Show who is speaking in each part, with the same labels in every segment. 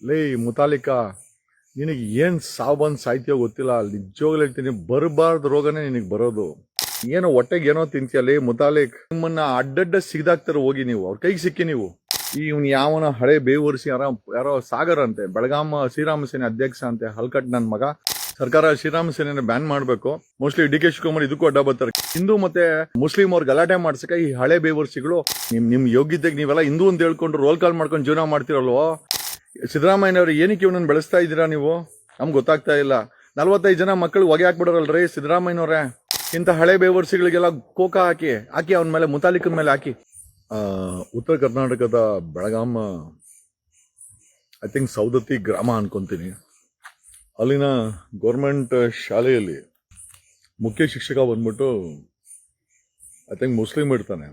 Speaker 1: ಲೇ ಮುತಾಲಿಕಾ, ನಿನಗೆ ಏನು ಸಾವು ಬಂದು ಸಾಯ್ತೀಯೋ ಗೊತ್ತಿಲ್ಲ. ನಿಜವಾಗ್ಲೂ ಹೇಳ್ತೀನಿ, ಬರಬಾರ್ದು ರೋಗನೇ ನಿನಗೆ ಬರೋದು. ಏನೋ ಹೊಟ್ಟೆಗೆ ಏನೋ ತಿಂತೀಯ ಲೇ ಮುತಾಲಿಕ್. ನಿಮ್ಮನ್ನ ಅಡ್ಡಡ್ಡ ಸಿಗ್ದಾಕ್ತಾರೆ ಹೋಗಿ ನೀವು, ಅವ್ರ ಕೈಗೆ ಸಿಕ್ಕಿ ನೀವು. ಇವ್ನು ಯಾವನ ಹಳೆ ಬೇವರ್ಸಿ ಯಾರೋ ಸಾಗರ್ ಅಂತೆ, ಬೆಳಗಾಂ ಶ್ರೀರಾಮ ಸೇನೆ ಅಧ್ಯಕ್ಷ ಅಂತೆ, ಹಲ್ಕಟ್ ನನ್ನ ಮಗ. ಸರ್ಕಾರ ಶ್ರೀರಾಮ ಸೇನೆ ಬ್ಯಾನ್ ಮಾಡಬೇಕು. ಮೋಸ್ಟ್ಲಿ ಡಿ ಕೆ ಶಿವಕುಮಾರ್ ಇದಕ್ಕೂ ಅಡ್ಡ ಬರ್ತಾರೆ. ಹಿಂದೂ ಮತ್ತೆ ಮುಸ್ಲಿಂ ಅವ್ರು ಗಲಾಟೆ ಮಾಡ್ಸಕ ಈ ಹಳೆ ಬೇವರ್ಸಿಗಳು ನಿಮ್ ಯೋಗ್ಯತೆಗೆ ನೀವೆಲ್ಲ ಹಿಂದೂ ಅಂತ ಹೇಳ್ಕೊಂಡು ರೋಲ್ ಕಾಲ್ ಮಾಡ್ಕೊಂಡು ಜೀವನ ಮಾಡ್ತಿರಲ್ವೋ. ಸಿದ್ದರಾಮಯ್ಯನವ್ರು ಏನಕ್ಕೆ ಇವನನ್ನು ಬೆಳೆಸ್ತಾ ಇದ್ದೀರಾ ನೀವು, ನಮ್ಗೆ ಗೊತ್ತಾಗ್ತಾ ಇಲ್ಲ. 45 ಜನ ಮಕ್ಕಳು ಹೊಗೆ ಹಾಕ್ಬಿಡೋರಲ್ರಿ ಸಿದ್ದರಾಮಯ್ಯನವ್ರೆ. ಇಂಥ ಹಳೆ ಬೇವರ್ಸಿಗಳಿಗೆಲ್ಲ ಕೋಕ ಹಾಕಿ ಅವನ ಮೇಲೆ, ಮುತಾಲಿಕನ ಮೇಲೆ ಹಾಕಿ. ಉತ್ತರ ಕರ್ನಾಟಕದ ಬೆಳಗಾಂ, ಐ ಥಿಂಕ್ ಸೌದತ್ತಿ ಗ್ರಾಮ ಅನ್ಕೊಂತೀನಿ, ಅಲ್ಲಿನ ಗೌರ್ಮೆಂಟ್ ಶಾಲೆಯಲ್ಲಿ ಮುಖ್ಯ ಶಿಕ್ಷಕ ಬಂದ್ಬಿಟ್ಟು ಐ ಥಿಂಕ್ ಮುಸ್ಲಿಂ ಇರ್ತಾನೆ.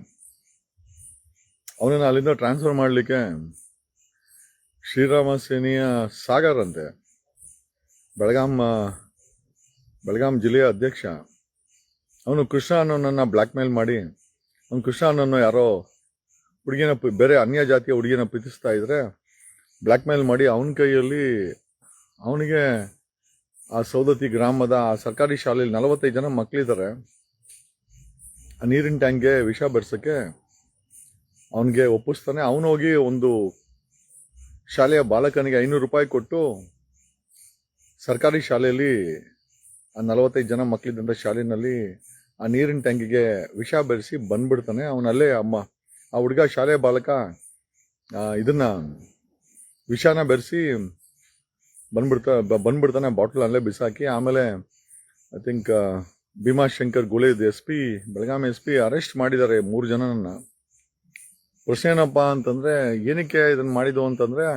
Speaker 1: ಅವನನ್ನ ಅಲ್ಲಿಂದ ಟ್ರಾನ್ಸ್ಫರ್ ಮಾಡಲಿಕ್ಕೆ ಶ್ರೀರಾಮ ಸೇನೆಯ ಸಾಗರ್ ಅಂತೆ, ಬೆಳಗಾಂ ಜಿಲ್ಲೆಯ ಅಧ್ಯಕ್ಷ, ಅವನು ಕೃಷ್ಣ ಅನ್ನೋನನ್ನ ಬ್ಲ್ಯಾಕ್ ಮೇಲ್ ಮಾಡಿ, ಅವನು ಕೃಷ್ಣ ಅನ್ನೋ ಯಾರೋ ಹುಡುಗಿನ, ಬೇರೆ ಅನ್ಯ ಜಾತಿಯ ಹುಡುಗಿನ ಪ್ರೀತಿಸ್ತಾ ಇದ್ರೆ ಬ್ಲ್ಯಾಕ್ ಮೇಲ್ ಮಾಡಿ ಅವನ ಕೈಯಲ್ಲಿ ಅವನಿಗೆ ಆ ಸೌದತ್ತಿ ಗ್ರಾಮದ ಆ ಸರ್ಕಾರಿ ಶಾಲೆಯಲ್ಲಿ 45 ಜನ ಮಕ್ಕಳಿದ್ದಾರೆ. ಆ ನೀರಿನ ಟ್ಯಾಂಕ್ಗೆ ವಿಷ ಬೆರೆಸಕ್ಕೆ ಅವನಿಗೆ ಒಪ್ಪಿಸ್ತಾನೆ. ಅವನು ಹೋಗಿ ಒಂದು ಶಾಲೆಯ ಬಾಲಕನಿಗೆ 500 ರೂಪಾಯಿ ಕೊಟ್ಟು ಸರ್ಕಾರಿ ಶಾಲೆಯಲ್ಲಿ ಆ 45 ಜನ ಮಕ್ಕಳಿದ್ದಂಥ ಶಾಲೆಯಲ್ಲಿ ಆ ನೀರಿನ ಟ್ಯಾಂಕಿಗೆ ವಿಷ ಬೆರೆಸಿ ಬಂದ್ಬಿಡ್ತಾನೆ. ಅವನಲ್ಲೇ ಆ ಹುಡುಗ ಶಾಲೆಯ ಬಾಲಕ ಇದನ್ನ ವಿಷಾನ ಬೆರೆಸಿ ಬಂದ್ಬಿಡ್ತಾನೆ, ಬಾಟ್ಲ್ ಅಲ್ಲೇ ಬಿಸಾಕಿ. ಆಮೇಲೆ I think Bhimashankar ಗುಳೇದ್ SP, Belgaum SP arrest ಮಾಡಿದ್ದಾರೆ 3 ಜನನನ್ನ. ಪ್ರಶ್ನೆ ಏನಪ್ಪ ಅಂತಂದ್ರೆ, ಏನಕ್ಕೆ ಇದನ್ನ ಮಾಡಿದ್ದು ಅಂತಂದ್ರೆ,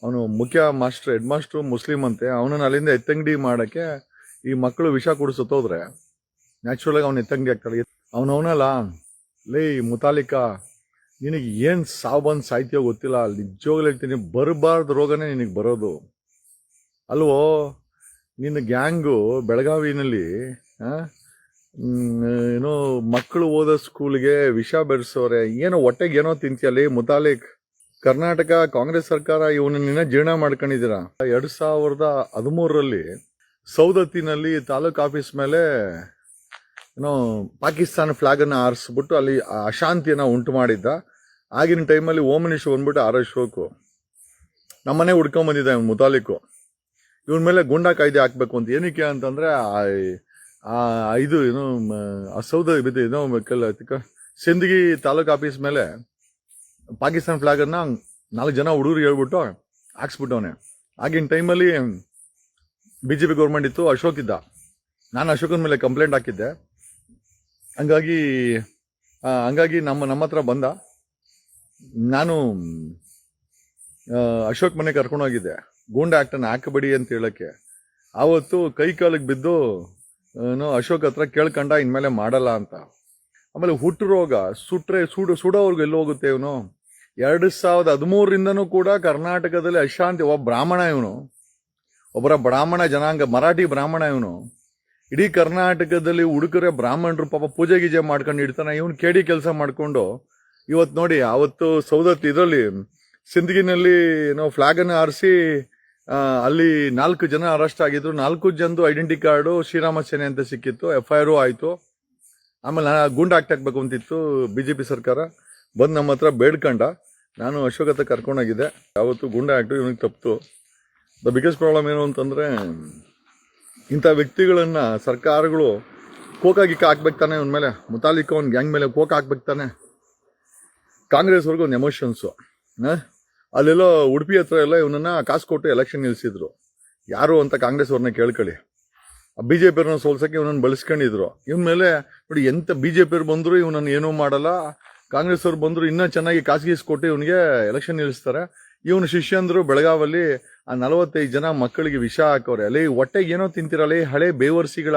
Speaker 1: ಅವನು ಮುಖ್ಯ ಮಾಸ್ಟರ್, ಹೆಡ್ ಮಾಸ್ಟರ್ ಮುಸ್ಲಿಂ ಅಂತೆ. ಅವನನ್ನ ಅಲ್ಲಿಂದ ಎತ್ತಂಗಡಿ ಮಾಡಕ್ಕೆ ಈ ಮಕ್ಕಳು ವಿಷ ಕುಡಿಸೋದ್ರೆ ನ್ಯಾಚುರಲ್ ಆಗಿ ಅವ್ನು ಎತ್ತಂಗಡಿ ಆಗ್ತಾಳೆ. ಅವನವನಲ್ಲ ಲೇ ಮುತಾಲಿಕಾ, ನಿನಗೆ ಏನು ಸಾವು ಬಂದು ಸಾಯ್ತೀಯೋ ಗೊತ್ತಿಲ್ಲ. ನಿಜವಾಗ್ಲೂ ಹೇಳ್ತೀನಿ, ಬರಬಾರ್ದು ರೋಗನೇ ನಿನಗೆ ಬರೋದು ಅಲ್ವೋ. ನಿನ್ನ ಗ್ಯಾಂಗು ಬೆಳಗಾವಿನಲ್ಲಿ ಏನೋ ಮಕ್ಕಳು ಓದೋ ಸ್ಕೂಲ್ಗೆ ವಿಷ ಬೆರೆಸೋರೆ. ಏನೋ ಹೊಟ್ಟೆಗೆ ಏನೋ ತಿಂತೀಯಲ್ಲಿ ಮುತಾಲಿಕ್. ಕರ್ನಾಟಕ ಕಾಂಗ್ರೆಸ್ ಸರ್ಕಾರ ಇವನನ್ನ ಜೀರ್ಣ ಮಾಡ್ಕೊಂಡಿದ್ದೀರಾ. 2013ರಲ್ಲಿ ಸೌದತ್ತಿನಲ್ಲಿ ತಾಲೂಕ್ ಆಫೀಸ್ ಮೇಲೆ ಏನೋ ಪಾಕಿಸ್ತಾನ ಫ್ಲಾಗ್ ಅನ್ನ ಆರಿಸ್ಬಿಟ್ಟು ಅಲ್ಲಿ ಅಶಾಂತಿಯನ್ನ ಉಂಟು ಮಾಡಿದ್ದ. ಆಗಿನ ಟೈಮಲ್ಲಿ ಹೋಮ್ ಮಿನಿಸ್ಟರ್ ಬಂದ್ಬಿಟ್ಟು RS ಶೋಕು ನಮ್ಮನೆ ಹುಡ್ಕೊಂಡ್ ಬಂದಿದ್ದ ಮುತಾಲಿಕು. ಇವನ್ ಮೇಲೆ ಗೂಂಡಾ ಕಾಯ್ದೆ ಹಾಕ್ಬೇಕು ಅಂತ. ಏನಕ್ಕೆ ಅಂತಂದ್ರೆ ಇದು ಏನೋ ಸಿಂದಗಿ ತಾಲೂಕ್ ಆಫೀಸ್ ಮೇಲೆ ಪಾಕಿಸ್ತಾನ ಫ್ಲಾಗ್ ಅನ್ನ 4 ಜನ ಹುಡುಗರು ಹೇಳ್ಬಿಟ್ಟು ಹಾಕ್ಸ್ಬಿಟ್ಟವನೆ. ಆಗಿನ ಟೈಮಲ್ಲಿ BJP ಗೌರ್ಮೆಂಟ್ ಇತ್ತು, ಅಶೋಕ್ ಇದ್ದ. ನಾನು ಅಶೋಕನ ಮೇಲೆ ಕಂಪ್ಲೇಂಟ್ ಹಾಕಿದ್ದೆ. ಹಂಗಾಗಿ ನಮ್ಮ ಹತ್ರ ಬಂದ. ನಾನು ಅಶೋಕ್ ಮನೆ ಕರ್ಕೊಂಡೋಗಿದ್ದೆ, ಗೂಂಡಾ ಆಕ್ಟನ್ನು ಹಾಕಬೇಡಿ ಅಂತ ಹೇಳಕ್ಕೆ. ಆವತ್ತು ಕೈ ಕಾಲಿಗೆ ಬಿದ್ದು ಅಶೋಕ್ ಹತ್ರ ಕೇಳ್ಕೊಂಡ, ಇನ್ಮೇಲೆ ಮಾಡಲ್ಲ ಅಂತ. ಆಮೇಲೆ ಹುಟ್ಟು ರೋಗ ಸುಡೋರ್ಗು ಎಲ್ಲಿ ಹೋಗುತ್ತೆ ಇವನು. 2013ರಿಂದನೂ ಕೂಡ ಕರ್ನಾಟಕದಲ್ಲಿ ಅಶಾಂತಿ. ಒಬ್ಬ ಬ್ರಾಹ್ಮಣ ಇವನು, ಒಬ್ಬರ ಬ್ರಾಹ್ಮಣ ಜನಾಂಗ, ಮರಾಠಿ ಬ್ರಾಹ್ಮಣ ಇವನು. ಇಡೀ ಕರ್ನಾಟಕದಲ್ಲಿ ಹುಡುಗರೆ ಬ್ರಾಹ್ಮಣರು ಪಾಪ ಪೂಜೆ ಗೀಜೆ ಮಾಡ್ಕೊಂಡು ಇಡ್ತಾನೆ. ಇವನು ಕೇಡಿ ಕೆಲಸ ಮಾಡ್ಕೊಂಡು ಇವತ್ತು ನೋಡಿ, ಅವತ್ತು ಸೌದತ್ತಿ ಇದರಲ್ಲಿ ಸಿಂದಗಿನಲ್ಲಿ ಏನೋ ಫ್ಲಾಗ್ ಅನ್ನು ಆರಿಸಿ ಅಲ್ಲಿ 4 ಜನ ಅರೆಸ್ಟ್ ಆಗಿದ್ರು. 4 ಜನದು ಐಡೆಂಟಿ ಕಾರ್ಡು ಶ್ರೀರಾಮ ಸೇನೆ ಅಂತ ಸಿಕ್ಕಿತ್ತು. FIR ಆಯ್ತು. ಆಮೇಲೆ ಗೂಂಡಾ ಆಕ್ಟ್ ಹಾಕ್ಬೇಕು ಅಂತಿತ್ತು BJP ಸರ್ಕಾರ. ಬಂದು ನಮ್ಮ ಹತ್ರ ಬೇಡ್ಕಂಡ. ನಾನು ಅಶೋಕ್ ಹತ್ರ ಕರ್ಕೊಂಡೋಗಿದ್ದೆ. ಯಾವತ್ತು ಗೂಂಡಾ ಆಕ್ಟ್ ಇವನಿಗೆ ತಪ್ಪಿತು. ದ ಬಿಗ್ಗೆಸ್ಟ್ ಪ್ರಾಬ್ಲಮ್ ಏನು ಅಂತಂದ್ರೆ, ಇಂಥ ವ್ಯಕ್ತಿಗಳನ್ನ ಸರ್ಕಾರಗಳು ಕೋಕಾ ಗಿಕ್ಕ ಹಾಕ್ಬೇಕು ತಾನೆ ಇವನ ಮೇಲೆ. ಮುತಾಲಿಕ ಅವ್ನ ಗ್ಯಾಂಗ್ ಮೇಲೆ ಕೋಕಾ ಹಾಕ್ಬೇಕು ತಾನೆ. ಕಾಂಗ್ರೆಸ್ ಅವ್ರಿಗೆ ಒಂದು ಎಮೋಷನ್ಸು. ಅಲ್ಲೆಲ್ಲೋ ಉಡುಪಿ ಹತ್ರ ಎಲ್ಲ ಇವನನ್ನ ಕಾಸು ಕೊಟ್ಟು ಎಲೆಕ್ಷನ್ ನಿಲ್ಸಿದ್ರು. ಯಾರು ಅಂತ ಕಾಂಗ್ರೆಸ್ ಅವ್ರನ್ನ ಕೇಳ್ಕೊಳ್ಳಿ. BJP ಅವ್ರನ್ನ ಸೋಲ್ಸಕ್ಕೆ ಇವನನ್ನು ಬಳಸ್ಕೊಂಡಿದ್ರು. ಇವನ್ ಮೇಲೆ ನೋಡಿ, ಎಂತ BJP ಅವ್ರು ಬಂದ್ರು ಇವನನ್ನು ಏನೂ ಮಾಡಲ್ಲ. ಕಾಂಗ್ರೆಸ್ ಅವ್ರು ಬಂದ್ರು ಇನ್ನೂ ಚೆನ್ನಾಗಿ ಕಾಸು ಕೊಟ್ಟು ಇವನಿಗೆ ಎಲೆಕ್ಷನ್ ನಿಲ್ಲಿಸ್ತಾರೆ. ಇವನು ಶಿಷ್ಯಂದ್ರು ಬೆಳಗಾವಲ್ಲಿ ಆ 45 ಜನ ಮಕ್ಕಳಿಗೆ ವಿಷ ಹಾಕೋರೆ. ಅಲ್ಲಿ ಹೊಟ್ಟೆಗೆ ಏನೋ ತಿಂತಿರಲ್ಲ ಹಳೆ ಬೇವರ್ಸಿಗಳ.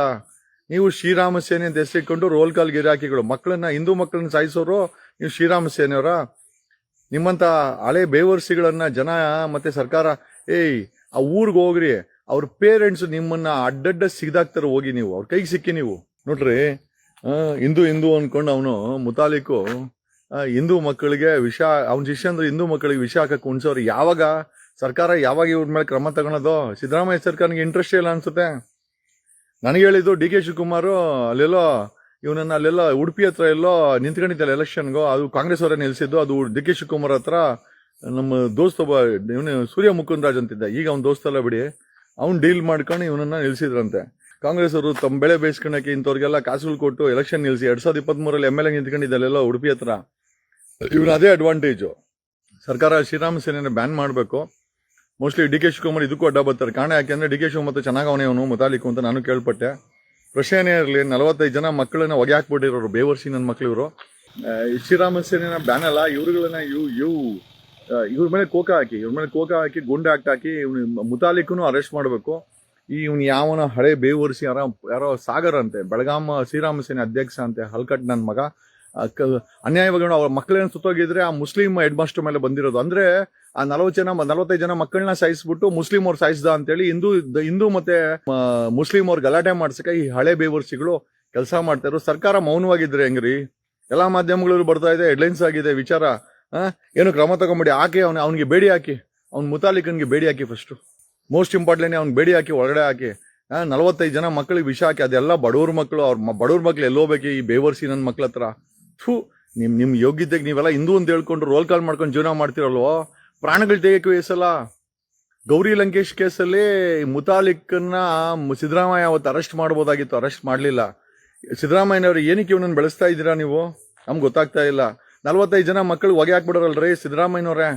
Speaker 1: ನೀವು ಶ್ರೀರಾಮ ಸೇನೆ ಅಂತ ಹೆಸರಿಕೊಂಡು ರೋಲ್ ಕಾಲ್ ಗಿರಾಕಿಗಳು. ಮಕ್ಕಳನ್ನ, ಹಿಂದೂ ಮಕ್ಕಳನ್ನ ಸಾಯಿಸೋರು ನೀವು ಶ್ರೀರಾಮ ಸೇನೆಯವರ. ನಿಮ್ಮಂತ ಹಳೆ ಬೇವರ್ಸಿಗಳನ್ನ ಜನ ಮತ್ತೆ ಸರ್ಕಾರ, ಆ ಊರಿಗೆ ಹೋಗ್ರಿ, ಅವ್ರ ಪೇರೆಂಟ್ಸ್ ನಿಮ್ಮನ್ನ ಅಡ್ಡಡ್ಡ ಸಿಗ್ದಾಕ್ತಾರೆ ಹೋಗಿ ನೀವು, ಅವ್ರ ಕೈಗೆ ಸಿಕ್ಕಿ ನೀವು. ನೋಡ್ರಿ, ಹಿಂದೂ ಅನ್ಕೊಂಡು ಅವನು ಮುತಾಲಿಕು ಹಿಂದೂ ಮಕ್ಕಳಿಗೆ ವಿಷ, ಅವನ ಶಿಷ್ಯ ಅಂದ್ರೆ ಹಿಂದೂ ಮಕ್ಕಳಿಗೆ ವಿಷ ಹಾಕಕ್ಕೆ ಉಣ್ಸೋರು. ಯಾವಾಗ ಸರ್ಕಾರ ಯಾವಾಗ ಇವ್ರ ಮೇಲೆ ಕ್ರಮ ತಗೊಳೋದು? ಸಿದ್ದರಾಮಯ್ಯ ಸರ್ಕಾರನಿಗೆ ಇಂಟ್ರೆಸ್ಟ್ ಇಲ್ಲ ಅನ್ಸುತ್ತೆ. ನನಗೆ ಹೇಳಿದ್ದು ಡಿ ಕೆ ಶಿವಕುಮಾರ್ ಅಲ್ಲೆಲ್ಲೋ ಇವನನ್ನ ಅಲ್ಲೆಲ್ಲ ಉಡುಪಿ ಹತ್ರ ಎಲ್ಲೋ ನಿಂತ್ಕೊಂಡಿದ್ದಲ್ಲ ಎಲೆಕ್ಷನ್ಗೋ, ಅದು ಕಾಂಗ್ರೆಸ್ ಅವರೇ ನಿಲ್ಸಿದ್ದು. ಅದು ಡಿ ಕೆ ಶಿವಕುಮಾರ್ ಹತ್ರ ನಮ್ಮ ದೋಸ್ತ ಒಬ್ಬ ಇವನು ಸೂರ್ಯ ಮುಕುಂದರಾಜ್ ಅಂತಿದ್ದ, ಈಗ ಅವ್ನ ದೋಸ್ತಲ್ಲ ಬಿಡಿ, ಅವ್ನು ಡೀಲ್ ಮಾಡ್ಕೊಂಡು ಇವನನ್ನ ನಿಲ್ಸಿದ್ರಂತೆ. ಕಾಂಗ್ರೆಸ್ ಅವರು ತಮ್ಮ ಬೆಳೆ ಬೇಯಿಸ್ಕೊಳಕ್ಕೆ ಇಂಥವ್ರಿಗೆಲ್ಲ ಕಾಸುಗಳು ಕೊಟ್ಟು ಎಲೆಕ್ಷನ್ ನಿಲ್ಸಿ 2023 MLA ನಿಂತ್ಕೊಂಡಿದ್ದಲ್ಲೆಲ್ಲ ಉಡುಪಿ ಹತ್ರ. ಇವ್ರು ಅದೇ ಅಡ್ವಾಂಟೇಜು. ಸರ್ಕಾರ ಶ್ರೀರಾಮ ಸೇನೆನ ಬ್ಯಾನ್ ಮಾಡಬೇಕು. ಮೋಸ್ಟ್ಲಿ ಡಿ ಕೆ ಶಿವಕುಮಾರ್ ಇದಕ್ಕೂ ಅಡ್ಡ ಬರ್ತಾರೆ. ಕಾರಣ ಯಾಕೆಂದ್ರೆ ಡಿ ಕೆ ಶಿವಕುಮಾರ್ ಚೆನ್ನಾಗಿ ಅವನೇ ಅವನು ಮುತಾಲಿಕು ಅಂತ ನಾನು ಕೇಳ್ಪಟ್ಟೆ. ಪ್ರಶ್ನೆನೇ ಇರಲಿ, 45 ಜನ ಮಕ್ಕಳನ್ನ ಹೊಗೆ ಹಾಕ್ಬಿಟ್ಟಿರೋರು, ಬೇವರ್ಸಿ ನನ್ನ ಮಕ್ಳು ಇವರು. ಶ್ರೀರಾಮ ಸೇನೆನ ಬ್ಯಾನ್ ಅಲ್ಲ, ಇವ್ರುಗಳನ್ನ ಇವ್ರ ಮೇಲೆ ಕೋಕ ಹಾಕಿ ಗುಂಡೆ ಹಾಕಿ ಇವ್ನು ಮುತಾಲಿಕನು ಅರೆಸ್ಟ್ ಮಾಡಬೇಕು. ಇವ್ನು ಯಾವನ ಹಳೆ ಬೇವರ್ಸಿ ಯಾರೋ ಸಾಗರ್ ಅಂತೆ, ಬೆಳಗಾಂ ಶ್ರೀರಾಮ ಸೇನೆ ಅಧ್ಯಕ್ಷ ಅಂತೆ, ಹಲ್ಕಟ್ ನನ್ನ ಮಗ. ಅನ್ಯಾಯವಾಗಿ ಅವ್ರ ಮಕ್ಕಳೇನು ಸುತ್ತೋಗಿದ್ರೆ ಆ ಮುಸ್ಲಿಂ ಹೆಡ್ ಮಾಸ್ಟರ್ ಮೇಲೆ ಬಂದಿರೋದು. ಅಂದ್ರೆ ಆ 45 ಜನ ಮಕ್ಕಳನ್ನ ಸಾಯಿಸ್ಬಿಟ್ಟು ಮುಸ್ಲಿಂ ಅವ್ರು ಸಾಯಿಸ್ದ ಅಂತೇಳಿ ಹಿಂದೂ ಮತ್ತೆ ಮುಸ್ಲಿಂ ಅವ್ರು ಗಲಾಟೆ ಮಾಡ್ಸಕ್ಕೆ ಈ ಹಳೆ ಬೇವರ್ಸಿಗಳು ಕೆಲಸ ಮಾಡ್ತಾ ಇರೋ. ಸರ್ಕಾರ ಮೌನವಾಗಿದ್ರೆ ಹೆಂಗ್ರಿ? ಎಲ್ಲಾ ಮಾಧ್ಯಮಗಳು ಬರ್ತಾ ಇದೆ, ಹೆಡ್ಲೈನ್ಸ್ ಆಗಿದೆ ವಿಚಾರ. ಏನು ಕ್ರಮ ತಗೊಂಬಿಡಿ, ಅವ್ನಿಗೆ ಬೇಡಿ ಹಾಕಿ, ಅವ್ನ ಮುತಾಲಿಕನ್ಗೆ ಬೇಡಿ ಹಾಕಿ. ಫಸ್ಟ್ ಮೋಸ್ಟ್ ಇಂಪಾರ್ಟೆಂಟ್, ಅವ್ನಿಗೆ ಬೇಡಿ ಹಾಕಿ, ಒಳಗಡೆ ಹಾಕಿ. 45 ಜನ ಮಕ್ಕಳಿಗೆ ವಿಷ ಹಾಕಿ, ಅದೆಲ್ಲ ಬಡವ್ರ ಮಕ್ಕಳು. ಬಡವ್ರ ಮಕ್ಳು ಎಲ್ಲೋಗ್ಬೇಕು ಈ ಬೇವರ್ಸಿ ನನ್ನ ಮಕ್ಳ ಹತ್ರ. ನಿಮ್ ಯೋಗ್ಯತೆಗೆ ನೀವೆಲ್ಲ ಹಿಂದೂ ಅಂತ ಹೇಳ್ಕೊಂಡು ರೋಲ್ ಕಾಲ್ ಮಾಡ್ಕೊಂಡು ಜೀವನ ಮಾಡ್ತಿರಲ್ವೋ, ಪ್ರಾಣಗಳು ತೆಗೆಯಕ್ಕೆ ವಯಸ್ಸಲ್ಲ. ಗೌರಿ ಲಂಕೇಶ್ ಕೇಸಲ್ಲಿ ಮುತಾಲಿಕ್ನ ಸಿದ್ದರಾಮಯ್ಯ ಅವತ್ತು ಅರೆಸ್ಟ್ ಮಾಡ್ಬೋದಾಗಿತ್ತು, ಅರೆಸ್ಟ್ ಮಾಡಲಿಲ್ಲ. ಸಿದ್ದರಾಮಯ್ಯನವ್ರು ಏನಕ್ಕೆ ಇವನನ್ನು ಬೆಳೆಸ್ತಾ ಇದ್ದೀರಾ ನೀವು? ನಮ್ಗೆ ಗೊತ್ತಾಗ್ತಾ ಇಲ್ಲ. 45 ಜನ ಮಕ್ಕಳು ಹೊಗೆ ಹಾಕ್ಬಿಡೋರಲ್ರಿ ಸಿದ್ದರಾಮಯ್ಯನವ್ರೆ.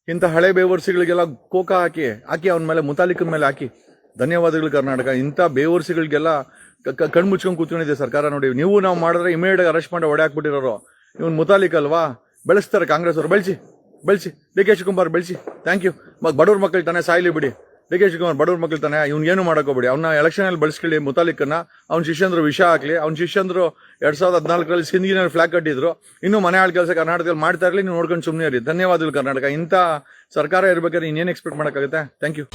Speaker 1: ಇಂಥ ಹಳೆ ಬೇವರ್ಸಿಗಳಿಗೆಲ್ಲ ಕೋಕ ಹಾಕಿ ಅವನ ಮೇಲೆ, ಮುತಾಲಿಕನ ಮೇಲೆ ಹಾಕಿ. ಧನ್ಯವಾದಗಳು ಕರ್ನಾಟಕ. ಇಂಥ ಬೇವರ್ಸಿಗಳಿಗೆಲ್ಲ ಕಣ್ಮುಚ್ಕೊಂಡು ಕೂತ್ಕೊಂಡಿದೆ ಸರ್ಕಾರ ನೋಡಿ. ನಾವು ಮಾಡಿದ್ರೆ ಇಮಿಡಿಯೇಟ್ ಅರೆಸ್ಟ್ ಮಾಡಿ ಹೊಡೆ ಹಾಕ್ಬಿಟ್ಟಿರೋರು. ಇವನ್ ಮುತಾಲಿಕ್ ಅಲ್ವಾ? ಬೆಳೆಸ್ತಾರೆ ಕಾಂಗ್ರೆಸ್ ಅವರು. ಬೆಳೆಸಿ ಡಿ ಕೆ ಶಿವಕುಮಾರ್ ಬೆಳೆಸಿ. Thank you. ಬಡವ್ರ ಮಕ್ಕಳು ತಾನೆ, ಸಾಯ್ಲಿ ಬಿಡಿ. ಡಿ ಕೆ ಶಿವಕುಮಾರ್ ಬಡವ್ರ ಮಕ್ಕಳು ತಾನೆ, ಏನು ಮಾಡೋಕೋಬೇಡಿ. ಅವ್ನ ಎಲೆಕ್ಷನ್ ಅಲ್ಲಿ ಬೆಳೆಸ್ಕೊಳ್ಳಿ ಮುತಾಲಿಕನ್ನ. ಅವ್ನ ಶಿಷ್ಯಂದ್ರು ವಿಷ ಹಾಕ್ಲಿ. ಅವ್ನ ಶಿಷ್ಯಂದ್ರು 2014 ಸಿಂಧಿಗಿನಲ್ಲಿ ಫ್ಲಾಗ್ ಕಟ್ಟಿದ್ರು. ಇನ್ನು ಮನೆ ಹಾಳು ಕೆಲಸ ಕರ್ನಾಟಕದಲ್ಲಿ ಮಾಡ್ತಾ ಇರಲಿ, ನೀವು ನೋಡ್ಕೊಂಡು ಸುಮ್ಮನೆ ಇರಿ. ಧನ್ಯವಾದಗಳು ಕರ್ನಾಟಕ. ಇಂಥ ಸರ್ಕಾರ ಇರ್ಬೇಕಾದ್ರೆ ಇನ್ನೇನು ಎಕ್ಸ್ಪೆಕ್ಟ್ ಮಾಡೋಕ್ಕಾಗುತ್ತೆ? Thank you.